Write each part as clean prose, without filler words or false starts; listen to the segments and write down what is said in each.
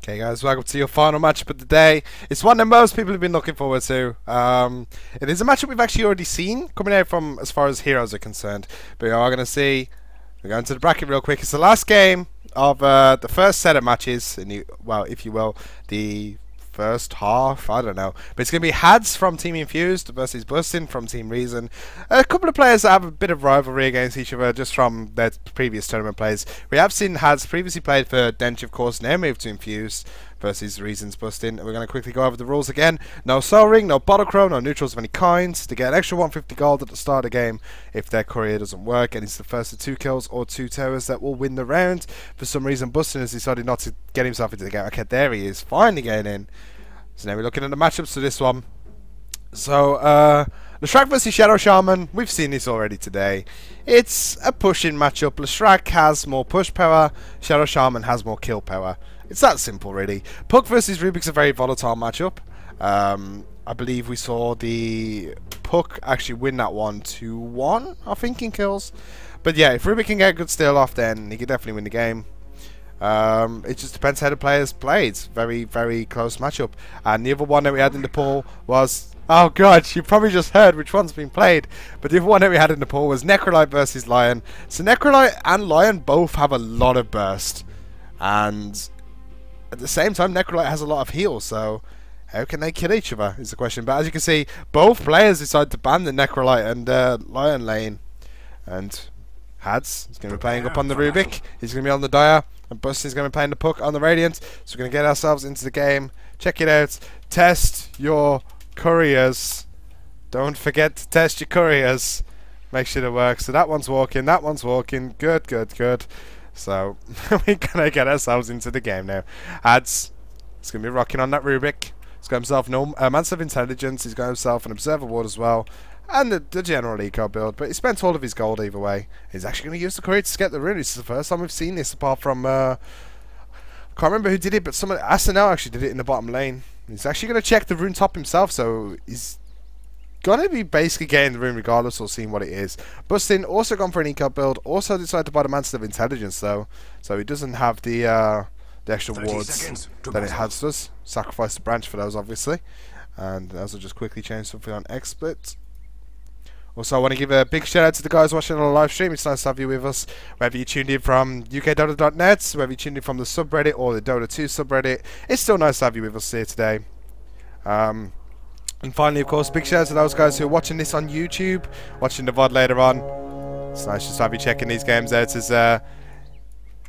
Okay guys, welcome to your final matchup of the day. It's one that most people have been looking forward to. It is a matchup we've actually already seen coming out from as far as heroes are concerned. But we are going to see, we're going to the bracket real quick. It's the last game of the first set of matches, well, if you will, the first half, I don't know. But it's going to be Hadz from Team Infs.Hadz versus bust1n from Team Reason. A couple of players that have a bit of rivalry against each other just from their previous tournament plays. We have seen Hadz previously played for Dench, of course, now moved to Infs.Hadz versus Reason's bust1n. We're going to quickly go over the rules again. No soul ring, no bottle crow, no neutrals of any kind. To get an extra 150 gold at the start of the game if their courier doesn't work, and it's the first of 2 kills or 2 towers that will win the round. For some reason, bust1n has decided not to get himself into the game. Okay, there he is, finally getting in. So now we're looking at the matchups for this one. So, Leshrac versus Shadow Shaman. We've seen this already today. It's a pushing matchup. Leshrac has more push power. Shadow Shaman has more kill power. It's that simple, really. Puck versus Rubik's a very volatile matchup. I believe we saw the Puck actually win that one 2-1, I think, in kills. But yeah, if Rubik can get a good steal off, then he can definitely win the game. It just depends how the players played. Very, very close matchup. And the other one that we had in the pool was... Oh god, you probably just heard which one's been played. But the other one that we had in the pool was Necrolite versus Lion. So Necrolite and Lion both have a lot of burst. And at the same time, Necrolite has a lot of heal. So how can they kill each other is the question. But as you can see, both players decided to ban the Necrolite and Lion lane. And Hadz is going to be playing up on the Rubik. He's going to be on the Dire. And bust1n is going to be playing the Puck on the Radiant. So we're going to get ourselves into the game. Check it out. Test your couriers. Don't forget to test your couriers. Make sure it works. So that one's walking. That one's walking. Good, good, good. So we're going to get ourselves into the game now. Hadz is going to be rocking on that Rubik. He's got himself no Massive Intelligence. He's got himself an Observer Ward as well. And the general eco build, but he spent all of his gold either way. He's actually going to use the courier to get the rune. This is the first time we've seen this, apart from I can't remember who did it, but someone SNL actually did it in the bottom lane. He's actually going to check the rune top himself, so he's going to be basically getting the rune regardless or seeing what it is. bust1n also gone for an eco build, also decided to buy the Massive Intelligence though, so he doesn't have the extra wards that it has does. Sacrifice the branch for those, obviously. And those will just quickly change something on XSplit. Also, I want to give a big shout out to the guys watching on the live stream. It's nice to have you with us. Whether you tuned in from ukdota.net, whether you tuned in from the subreddit or the Dota2 subreddit, it's still nice to have you with us here today. And finally, of course, big shout out to those guys who are watching this on YouTube, watching the VOD later on. It's nice just to have you checking these games out as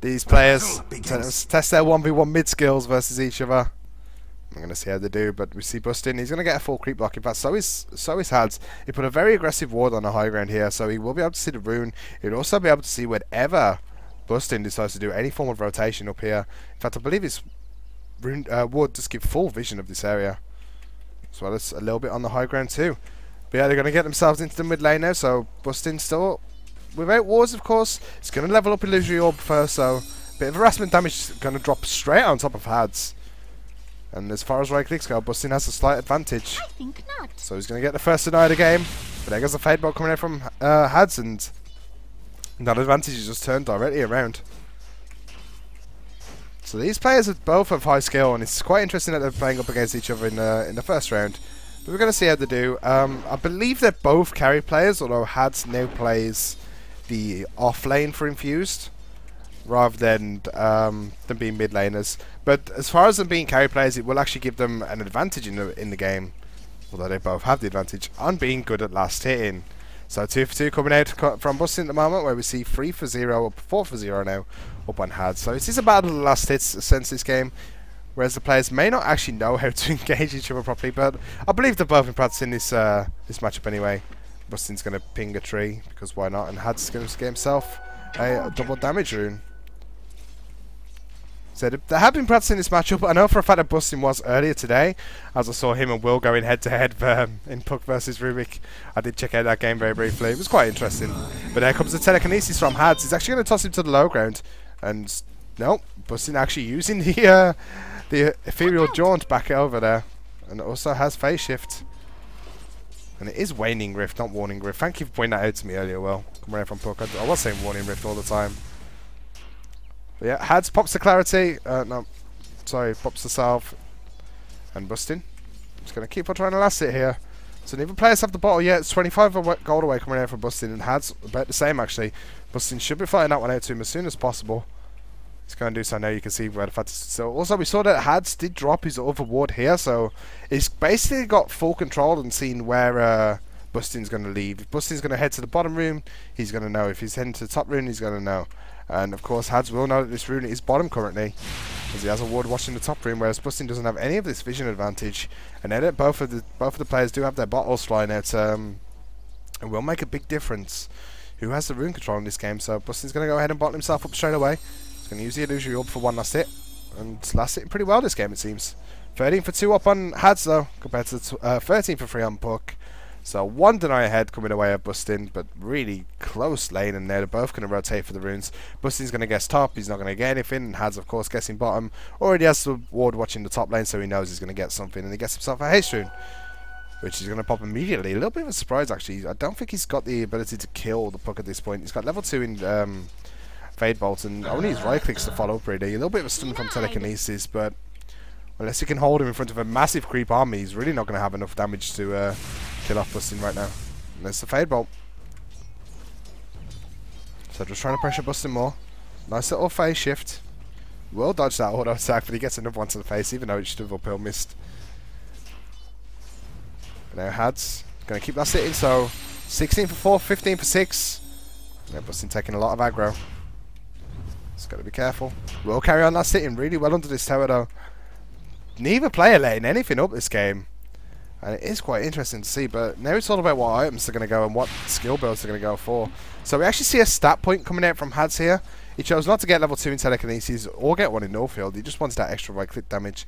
these players test their 1v1 mid skills versus each other. I'm going to see how they do, but we see bust1n. He's going to get a full creep block. In fact, so is Hadz. He put a very aggressive ward on the high ground here, so he will be able to see the rune. He'll also be able to see whenever bust1n decides to do any form of rotation up here. In fact, I believe his rune ward does give full vision of this area, as well as a little bit on the high ground too. But yeah, they're going to get themselves into the mid lane now, so bust1n still without wards, of course. He's going to level up Illusory Orb first, so a bit of harassment damage is going to drop straight on top of Hadz. And as far as right clicks go, bust1n has a slight advantage. I think not. So he's going to get the first deny of the game. But there goes the fade bot coming out from Hadz, and that advantage is just turned directly around. So these players both have high skill, and it's quite interesting that they're playing up against each other in the first round. But we're going to see how they do. I believe they're both carry players, although Hadz now plays the off lane for Infused, rather than being mid laners. But as far as them being carry players, it will actually give them an advantage in the game, although they both have the advantage on being good at last hitting. So 2 for 2 coming out from bust1n at the moment, where we see 3 for 0 up 4 for 0 now up on Hadz. So it is a battle of the last hits since this game, whereas the players may not actually know how to engage each other properly, but I believe they're both in practicing this matchup anyway. bust1n's going to ping a tree, because why not, and Hadz is going to get himself a double damage rune. So they have been practicing this matchup. I know for a fact that bust1n was earlier today, as I saw him and Will going head to head in Puck versus Rubik. I did check out that game very briefly. It was quite interesting. But there comes the telekinesis from Hadz. He's actually going to toss him to the low ground, and no, bust1n actually using the ethereal jaunt back over there, and it also has phase shift. And it is waning rift, not warning rift. Thank you for pointing that out to me earlier, Will. Come around from Puck. I was saying warning rift all the time. But yeah, Hadz pops the clarity. No, sorry, pops herself. And bust1n. Just going to keep on trying to last it here. So neither players have the bottle yet. It's 25 gold away coming out from bust1n, and Hadz about the same actually. bust1n should be fighting that one out to him as soon as possible. He's going to do so now. You can see where the fact is. So also we saw that Hadz did drop his other ward here, so he's basically got full control and seen where bust1n's going to leave. If bust1n's going to head to the bottom room, he's going to know. If he's heading to the top room, he's going to know. And of course Hadz will know that this room is bottom currently, as he has a ward watching the top room, whereas bust1n doesn't have any of this vision advantage. And now that both of the players do have their bottles flying out, it will make a big difference who has the rune control in this game. So bust1n's going to go ahead and bottle himself up straight away. He's going to use the illusory orb for one last hit, and last hit pretty well this game it seems. 13 for 2 up on Hadz though, compared to 13 for 3 on Puck. So one deny ahead coming away at bust1n, but really close lane, and they're both going to rotate for the runes. bust1n's going to guess top, he's not going to get anything, and Hadz of course guessing bottom. Already has the ward watching the top lane, so he knows he's going to get something, and he gets himself a haste rune, which he's going to pop immediately. A little bit of a surprise actually. I don't think he's got the ability to kill the Puck at this point. He's got level 2 in Fade Bolt, and only his right clicks to follow up really. A little bit of a stun from telekinesis, but unless he can hold him in front of a massive creep army, he's really not going to have enough damage to kill off bust1n right now. And there's the Fade Bolt. So just trying to pressure bust1n more. Nice little phase shift. Will dodge that auto attack, but he gets another one to the face, even though it should have uphill missed. But now Hadz going to keep that sitting, so 16 for 4, 15 for 6. Yeah, bust1n taking a lot of aggro. Just got to be careful. Will carry on that sitting really well under this tower though. Neither player letting anything up this game, and it is quite interesting to see. But now it's all about what items they're going to go and what skill builds they're going to go for. So we actually see a stat point coming out from Hadz here. He chose not to get level 2 in telekinesis or get one in Northfield. He just wanted that extra right click damage.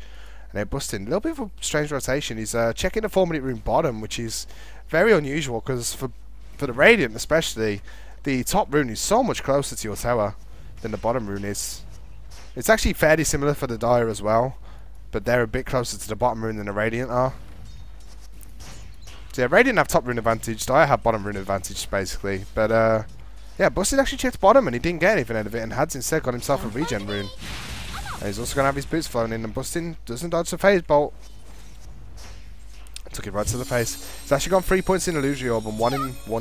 And now bust1n, a little bit of a strange rotation. He's checking the 4-minute room bottom, which is very unusual because for the Radiant especially, the top rune is so much closer to your tower than the bottom rune is. It's actually fairly similar for the Dire as well, but they're a bit closer to the bottom rune than the Radiant are. So yeah, Radiant have top rune advantage, Dire have bottom rune advantage basically. But yeah, bust1n actually checked bottom and he didn't get anything out of it, and Hadz instead got himself a regen rune. And he's also going to have his boots flowing in, and bust1n doesn't dodge the phase bolt. Took it right to the face. He's actually got 3 points in illusory orb and one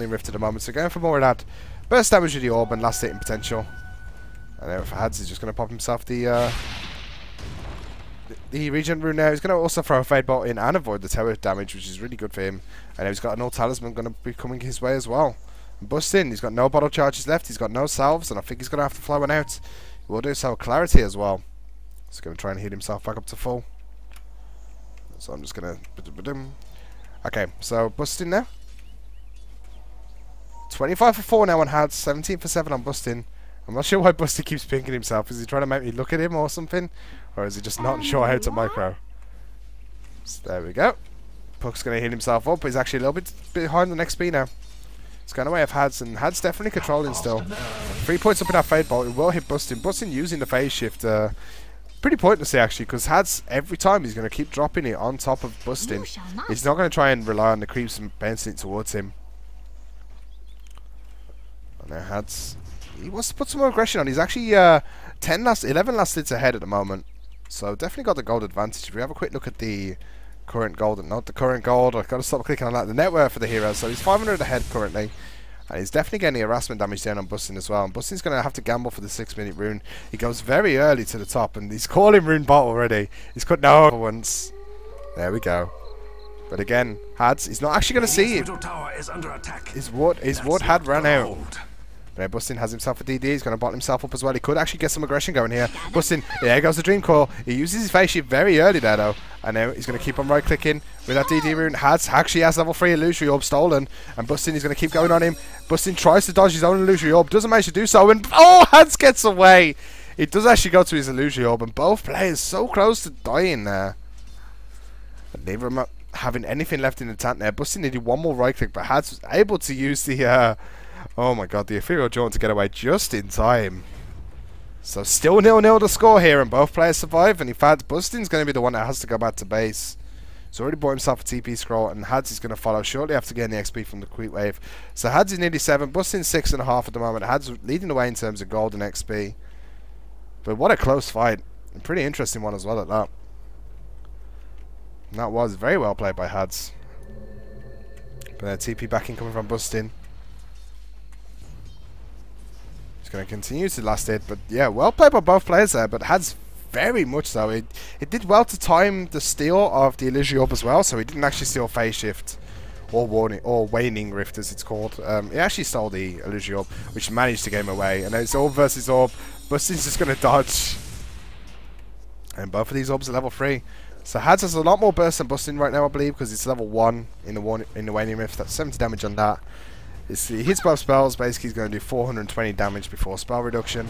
in rift at the moment, so going for more of that. Burst damage with the orb and last hit in potential. And now for Hadz, he's just going to pop himself the regen rune now. He's going to also throw a fade bolt in and avoid the tower damage, which is really good for him. And now he's got an old talisman going to be coming his way as well. And bust1n, he's got no bottle charges left, he's got no salves, and I think he's going to have to fly one out. He will do so clarity as well. He's going to try and heal himself back up to full. So I'm just going to... Okay, so bust1n now. 25 for 4 now on Hadz, 17 for 7 on bust1n. I'm not sure why bust1n keeps pinking himself. Is he trying to make me look at him or something? Or is he just not sure how to micro? So there we go. Puck's going to heal himself up, but he's actually a little bit behind the next XP now. It's going away of Hadz, and Hadz definitely controlling still. 3 points up in that fade bolt. It will hit bust1n. bust1n using the phase shift. Pretty pointlessly actually, because Hadz, every time he's going to keep dropping it on top of bust1n. He's not going to try and rely on the creeps and bouncing it towards him. And now Hadz, he wants to put some more aggression on. He's actually 11 last hits ahead at the moment. So definitely got the gold advantage. If we have a quick look at the current gold, not the current gold, I've got to stop clicking on that. The net worth for the hero. So he's 500 ahead currently. And he's definitely getting the harassment damage down on bust1n as well. And bust1n's going to have to gamble for the 6-minute rune. He goes very early to the top, and he's calling rune bot already. He's cut no other ones. There we go. But again, Hadz, he's not actually going to see it. His ward had ran out. But now bust1n has himself a DD. He's going to bot himself up as well. He could actually get some aggression going here. bust1n, there goes the dream call. He uses his phase shift very early there though. And now he's going to keep on right clicking with that DD rune. Hadz actually has level 3 illusory orb stolen. And bust1n is going to keep going on him. bust1n tries to dodge his own illusory orb. Doesn't manage to do so. And oh, Hadz gets away. It does actually go to his illusory orb. And both players so close to dying there. And neither of them having anything left in the tank there. bust1n needed one more right click. But Hadz was able to use the... oh my god, the ethereal jaunt to get away just in time. So still 0-0 to score here, and both players survive. And in fact, bust1n's going to be the one that has to go back to base. He's already bought himself a TP scroll, and Hadz is going to follow shortly after getting the XP from the creep wave. So Hadz is nearly 7, bust1n's 6.5 at the moment. Hadz leading the way in terms of gold and XP. But what a close fight. A pretty interesting one as well at that. And that was very well played by Hadz. But TP backing coming from bust1n. He's going to continue to last hit, but yeah, well played by both players there, but Hadz very much so. It did well to time the steal of the Illusion Orb as well, so he didn't actually steal Phase Shift or Waning Rift as it's called. He actually stole the Illusion Orb, which managed to get him away. And it's Orb versus Orb. bust1n's just going to dodge. And both of these orbs are level 3. So Hadz has a lot more burst than bust1n right now, I believe, because it's level 1 in the Waning Rift. That's 70 damage on that. He hits both spells. Basically, he's going to do 420 damage before spell reduction.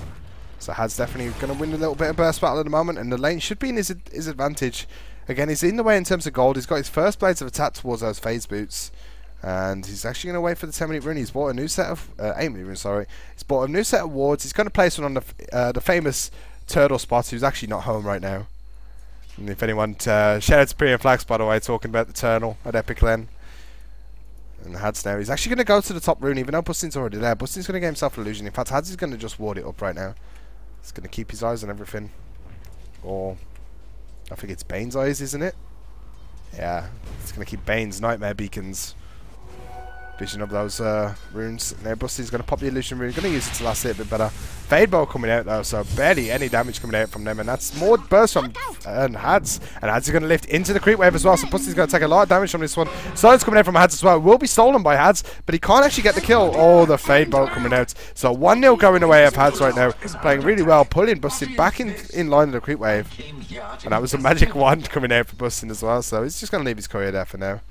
So Hadz definitely going to win a little bit of burst battle at the moment, and the lane should be in his advantage. Again, he's in the way in terms of gold. He's got his first blades of attack towards those phase boots, and he's actually going to wait for the 10-minute rune. He's bought a new set of 8-minute rune. Sorry, he's bought a new set of wards. He's going to place one on the famous turtle spot, who's actually not home right now. And if anyone, shout out to Priya Flax, by the way, talking about the turtle at Epic Len. And Hadz now, he's actually going to go to the top rune, even though bust1n's already there. bust1n's going to get himself an illusion. In fact, Hadz is going to just ward it up right now. He's going to keep his eyes on everything. Or, I think it's Bane's eyes, isn't it? Yeah, he's going to keep Bane's nightmare beacons. Vision of those runes. Now bust1n's going to pop the illusion rune. Going to use it to last it a bit better. Fade bow coming out though, so barely any damage coming out from them, and that's more burst from Hadz. And Hadz is going to lift into the creep wave as well, so bust1n's going to take a lot of damage from this one. Silence coming out from Hadz as well. It will be stolen by Hadz, but he can't actually get the kill. Oh, the fade bow coming out. So 1-0 going away of Hadz right now. Playing really well, pulling bust1n back in line of the creep wave. And that was a magic wand coming out for bust1n as well, so he's just going to leave his courier there for now.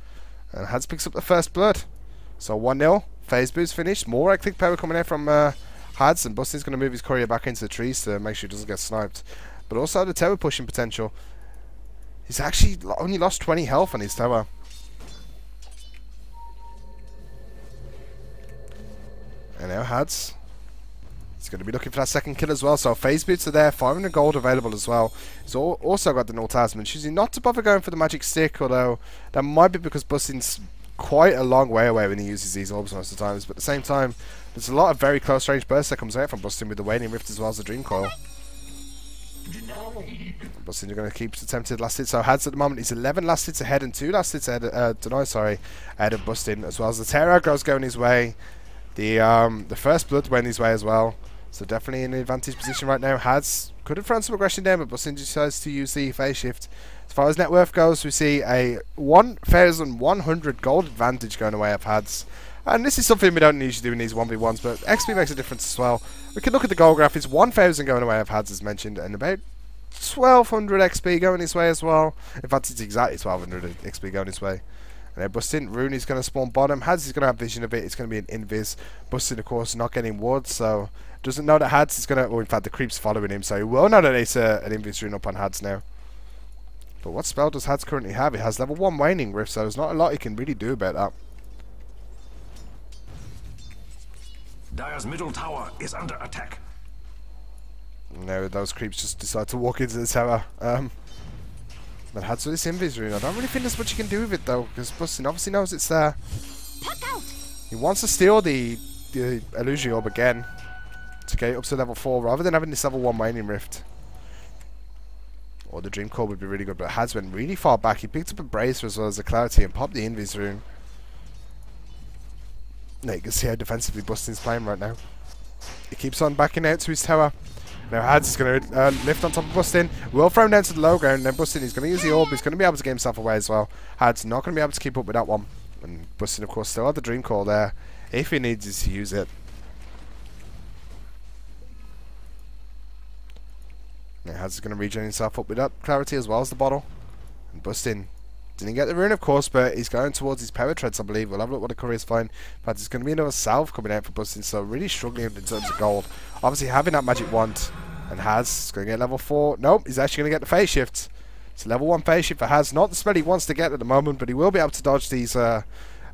And Hadz picks up the first blood. So 1-0, phase boost finished. More right click power coming out from Hadz, and bust1n's going to move his courier back into the trees to make sure he doesn't get sniped. But also the tower pushing potential. He's actually only lost 20 health on his tower. And now Hadz, he's going to be looking for that second kill as well. So phase boots are there, 500 gold available as well. He's also got the null talisman, choosing not to bother going for the magic stick, although that might be because bust1n's quite a long way away when he uses these orbs most of the times, but at the same time there's a lot of very close range bursts that comes out from bust1n with the Waning Rift as well as the Dream Coil. bust1n are going to keep attempting last hits, so Hadz at the moment he's 11 last hits ahead and 2 last hits ahead, ahead of bust1n, as well as the Terror goes going his way, the first blood went his way as well, so definitely in an advantage position right now. Hadz could have thrown some aggression down, but bust1n decides to use the phase shift. As far as net worth goes, we see a 1,100 gold advantage going away of Hadz. And this is something we don't usually do in these 1v1s, but XP makes a difference as well. We can look at the gold graph. It's 1,000 going away of Hadz, as mentioned, and about 1,200 XP going his way as well. In fact, it's exactly 1,200 XP going his way. And then bust1n, Rune is going to spawn bottom. Hadz is going to have vision of it. It's going to be an invis. bust1n, of course, not getting wards, so doesn't know that Hadz is going to... Well, in fact, the creep's following him, so he will know that it's an invis rune up on Hadz now. But what spell does Hadz currently have? It has level 1 Waning Rift, so there's not a lot he can really do about that. Dire's middle tower is under attack. No, those creeps just decide to walk into the tower. But Hadz with this invis rune, I don't really think there's much you can do with it though, because bust1n obviously knows it's there. He wants to steal the Illusion Orb again to get it up to level 4 rather than having this level 1 Waning Rift. Or the Dream Core would be really good, but Hadz went really far back. He picked up a Bracer as well as a Clarity and popped the Invis rune. Now you can see how defensively bust1n's playing right now. He keeps on backing out to his tower. Now Hadz is going to lift on top of bust1n. Will throw him down to the low ground, and then bust1n is going to use the orb. He's going to be able to get himself away as well. Hadz not going to be able to keep up with that one. And bust1n, of course, still had the Dream Core there if he needs to use it. Now Hadz is going to regen himself up with that Clarity as well as the bottle. And bust1n didn't get the rune, of course, but he's going towards his power treads, I believe. We'll have a look what the courier's find. But there's going to be another salve coming out for bust1n, so really struggling in terms of gold. Obviously having that magic wand, and Hadz is going to get level 4. Nope, he's actually going to get the phase shift. It's a level 1 phase shift for Hadz. Not the spell he wants to get at the moment, but he will be able to dodge these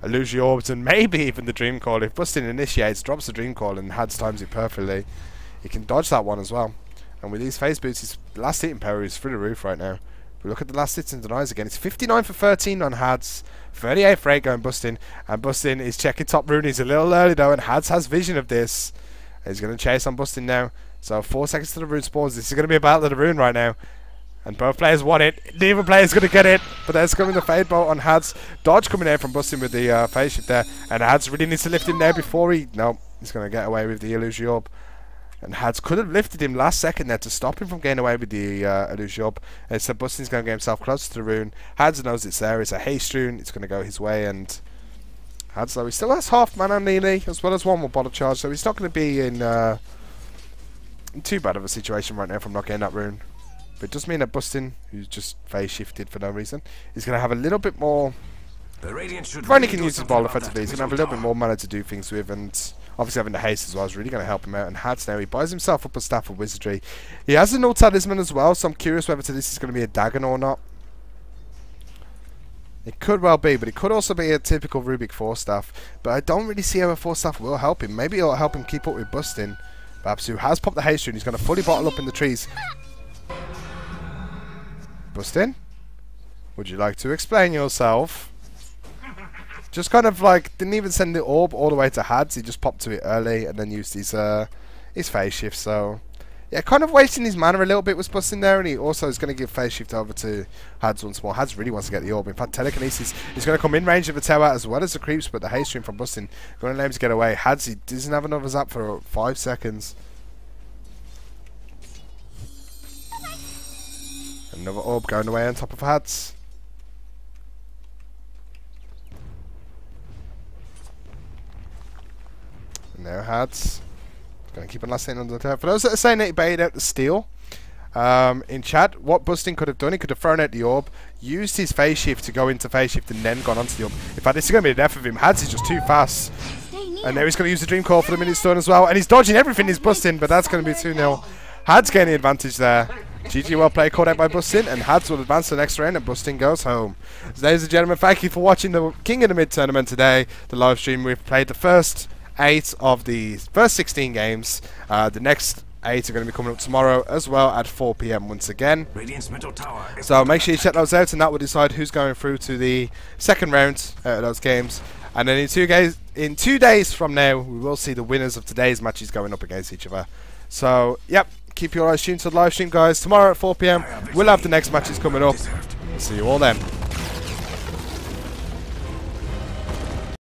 Illusion Orbs and maybe even the Dream Call. If bust1n initiates, drops the Dream Call, and Hadz times it perfectly, he can dodge that one as well. And with these phase boots, his last hitting power is through the roof right now. If we look at the last hits and denies again, it's 59 for 13 on Hadz, 38 for 8 going bust1n, and bust1n is checking top rune. He's a little early though, and Hadz has vision of this. He's going to chase on bust1n now. So 4 seconds to the rune spawns. This is going to be a battle of the rune right now. And both players want it. Neither player's going to get it. But there's coming the fade bolt on Hadz. Dodge coming in from bust1n with the phase shift there. And Hadz really needs to lift him there before he... No, he's going to get away with the illusion orb. And Hadz could have lifted him last second there to stop him from getting away with the illusion orb. And so bust1n's going to get himself closer to the rune. Hadz knows it's there. It's a haste rune. It's going to go his way. And Hadz, though, he still has half mana nearly, as well as one more bottle charge. So he's not going to be in too bad of a situation right now from not getting that rune. But it does mean that bust1n, who's just phase shifted for no reason, is going to have a little bit more... Ronnie can use his ball effectively. He's going to have a little bit more mana to do things with, and obviously having the haste as well is really going to help him out. And Hadz now, he buys himself up a staff of wizardry. He has a null talisman as well, so I'm curious whether this is going to be a Dagon or not. It could well be, but it could also be a typical Rubik 4 staff. But I don't really see how a 4 staff will help him. Maybe it'll help him keep up with bust1n. Perhaps who has popped the haste rune. He's going to fully bottle up in the trees. bust1n, would you like to explain yourself? Just kind of like, didn't even send the orb all the way to Hadz, he just popped to it early and then used his phase shift, so... Yeah, kind of wasting his mana a little bit with bust1n there, and he also is going to give phase shift over to Hadz once more. Hadz really wants to get the orb. In fact, telekinesis is going to come in range of the tower as well as the creeps, but the haste stream from bust1n going to let him to get away. Hadz, he doesn't have another zap for 5 seconds. Another orb going away on top of Hadz. And there Hadz. Going to keep on last thing under the turret. For those that are saying that he baited out the steal, in chat, what bust1n could have done, he could have thrown out the orb, used his phase shift to go into phase shift and then gone onto the orb. In fact, this is going to be the death of him. Hadz is just too fast. And now he's going to use the dream call for the minute stone as well. And he's dodging everything, he's bust1n, but that's going to be 2-0. Hadz getting the advantage there. GG, well played, called out by bust1n, and Hadz will advance to the next round, and bust1n goes home. So ladies and gentlemen, thank you for watching the King of the Mid tournament today, the live stream. We've played the first 8 of the first 16 games. The next 8 are going to be coming up tomorrow as well at 4 PM once again. So make sure you check those out, and that will decide who's going through to the second round of those games. And then in 2 days from now, we will see the winners of today's matches going up against each other. So, yep. Keep your eyes tuned to the live stream, guys. Tomorrow at 4 PM, we'll have the next matches coming up. See you all then.